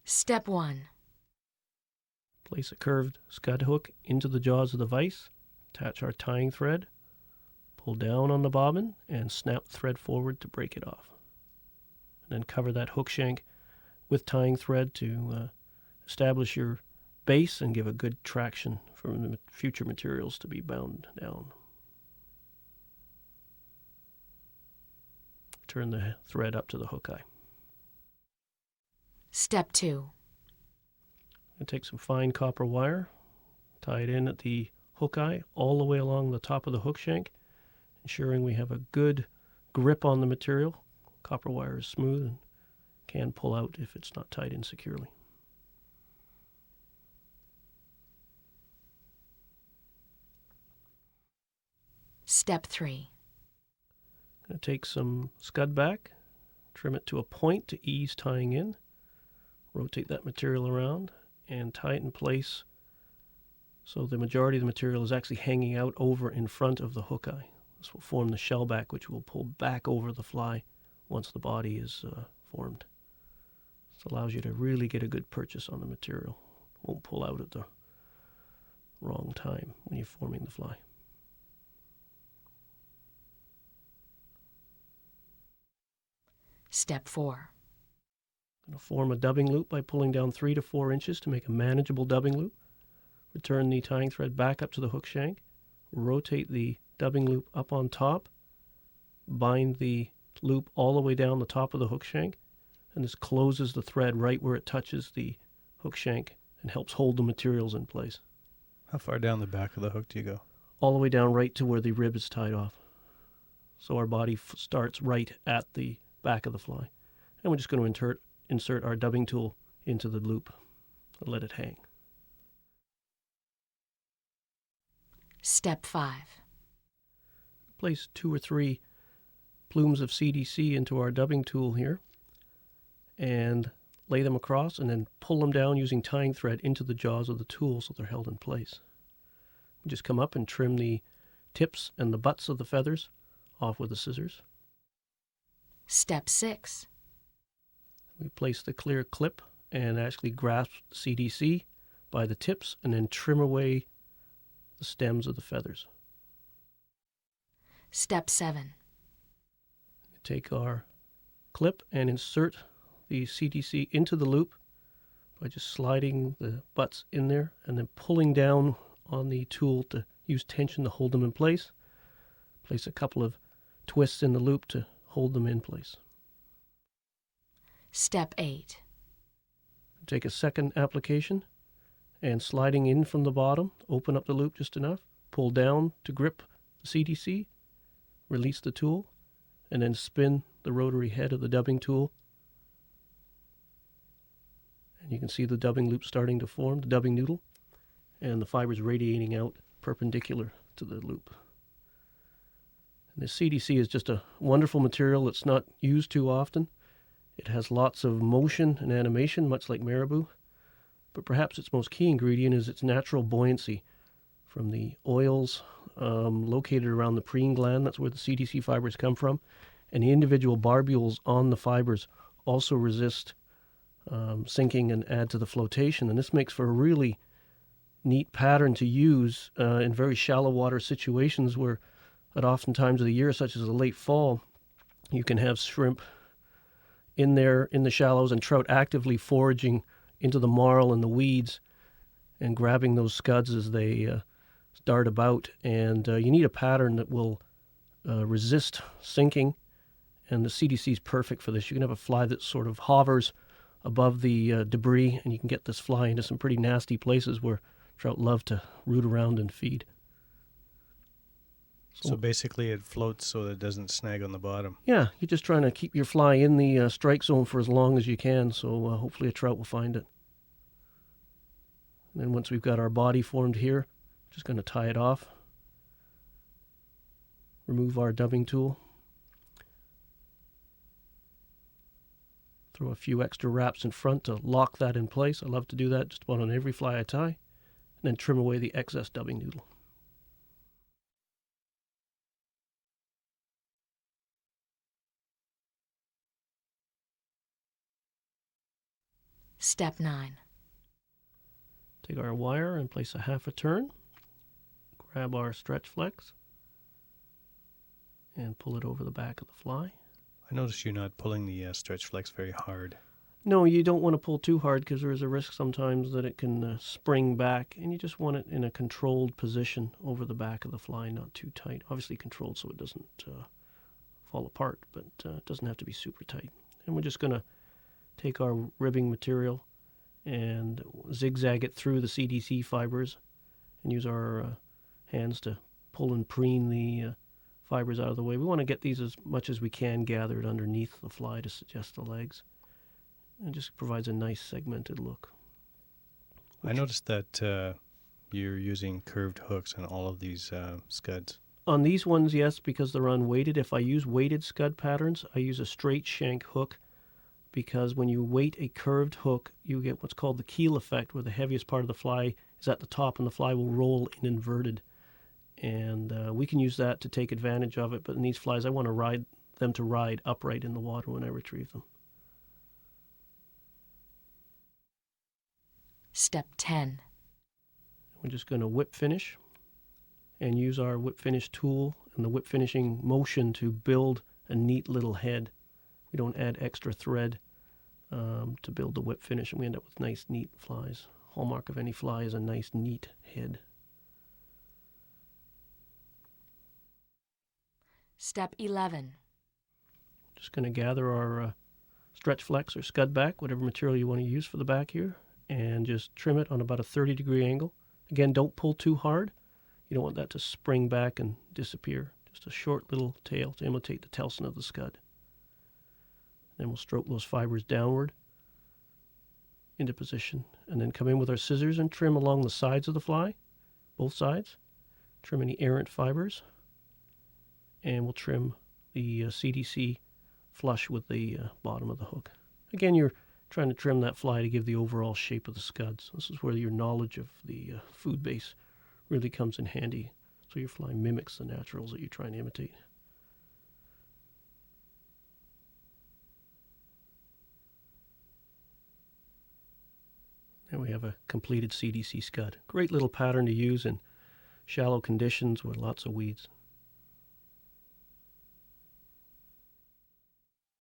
Step 1. Place a curved scud hook into the jaws of the vise, attach our tying thread, pull down on the bobbin, and snap thread forward to break it off. And then cover that hook shank with tying thread to establish your base and give a good traction for the future materials to be bound down. Turn the thread up to the hook eye. Step 2. And take some fine copper wire, tie it in at the hook eye all the way along the top of the hook shank, ensuring we have a good grip on the material. Copper wire is smooth and can pull out if it's not tied in securely. Step 3. I'm going to take some scud back, trim it to a point to ease tying in, rotate that material around, and tie it in place so the majority of the material is actually hanging out over in front of the hook eye. This will form the shell back, which will pull back over the fly once the body is formed. This allows you to really get a good purchase on the material. Won't pull out at the wrong time when you're forming the fly. Step 4. I'm going to form a dubbing loop by pulling down 3 to 4 inches to make a manageable dubbing loop. Return the tying thread back up to the hook shank. Rotate the dubbing loop up on top. Bind the loop all the way down the top of the hook shank. And this closes the thread right where it touches the hook shank and helps hold the materials in place. How far down the back of the hook do you go? All the way down right to where the rib is tied off. So our body starts right at the back of the fly. And we're just going to insert our dubbing tool into the loop and let it hang. Step 5. Place 2 or 3 plumes of CDC into our dubbing tool here and lay them across and then pull them down using tying thread into the jaws of the tool so they're held in place. We just come up and trim the tips and the butts of the feathers off with the scissors. Step 6. We place the clear clip and actually grasp CDC by the tips and then trim away the stems of the feathers. Step 7. We take our clip and insert the CDC into the loop by just sliding the butts in there and then pulling down on the tool to use tension to hold them in place. Place a couple of twists in the loop to hold them in place. Step 8. Take a second application and sliding in from the bottom, open up the loop just enough, pull down to grip the CDC, release the tool, and then spin the rotary head of the dubbing tool. And you can see the dubbing loop starting to form, the dubbing noodle, and the fibers radiating out perpendicular to the loop. And the CDC is just a wonderful material that's not used too often. It has lots of motion and animation, much like marabou, but perhaps its most key ingredient is its natural buoyancy from the oils located around the preen gland. That's where the CDC fibers come from, and the individual barbules on the fibers also resist sinking and add to the flotation, and this makes for a really neat pattern to use in very shallow water situations where at often times of the year, such as the late fall, you can have shrimp in there in the shallows and trout actively foraging into the marl and the weeds and grabbing those scuds as they dart about. And you need a pattern that will resist sinking, and the CDC is perfect for this. You can have a fly that sort of hovers above the debris, and you can get this fly into some pretty nasty places where trout love to root around and feed. So basically it floats so that it doesn't snag on the bottom. Yeah, you're just trying to keep your fly in the strike zone for as long as you can, so hopefully a trout will find it. And then once we've got our body formed here, just going to tie it off. Remove our dubbing tool. Throw a few extra wraps in front to lock that in place. I love to do that just about on every fly I tie. And then trim away the excess dubbing noodle. Step 9. Take our wire and place a half a turn. Grab our stretch flex and pull it over the back of the fly. I notice you're not pulling the stretch flex very hard. No, you don't want to pull too hard because there is a risk sometimes that it can spring back, and you just want it in a controlled position over the back of the fly, not too tight. Obviously controlled so it doesn't fall apart, but it doesn't have to be super tight. And we're just going to take our ribbing material and zigzag it through the CDC fibers and use our hands to pull and preen the fibers out of the way. We want to get these as much as we can gathered underneath the fly to suggest the legs. It just provides a nice segmented look. I noticed that you're using curved hooks on all of these scuds. On these ones, yes, because they're unweighted. If I use weighted scud patterns, I use a straight shank hook, because when you weight a curved hook, you get what's called the keel effect, where the heaviest part of the fly is at the top and the fly will roll in inverted. And we can use that to take advantage of it, but in these flies, I want them to ride upright in the water when I retrieve them. Step 10. We're just going to whip finish and use our whip finish tool and the whip finishing motion to build a neat little head. We don't add extra thread to build the whip finish, and we end up with nice, neat flies. Hallmark of any fly is a nice, neat head. Step 11. Just going to gather our stretch flex or scud back, whatever material you want to use for the back here, and just trim it on about a 30-degree angle. Again, don't pull too hard. You don't want that to spring back and disappear. Just a short little tail to imitate the telson of the scud. Then we'll stroke those fibers downward into position, and then come in with our scissors and trim along the sides of the fly, both sides. Trim any errant fibers, and we'll trim the CDC flush with the bottom of the hook. Again, you're trying to trim that fly to give the overall shape of the scuds. This is where your knowledge of the food base really comes in handy, so your fly mimics the naturals that you're trying to imitate. And we have a completed CDC Scud. Great little pattern to use in shallow conditions with lots of weeds.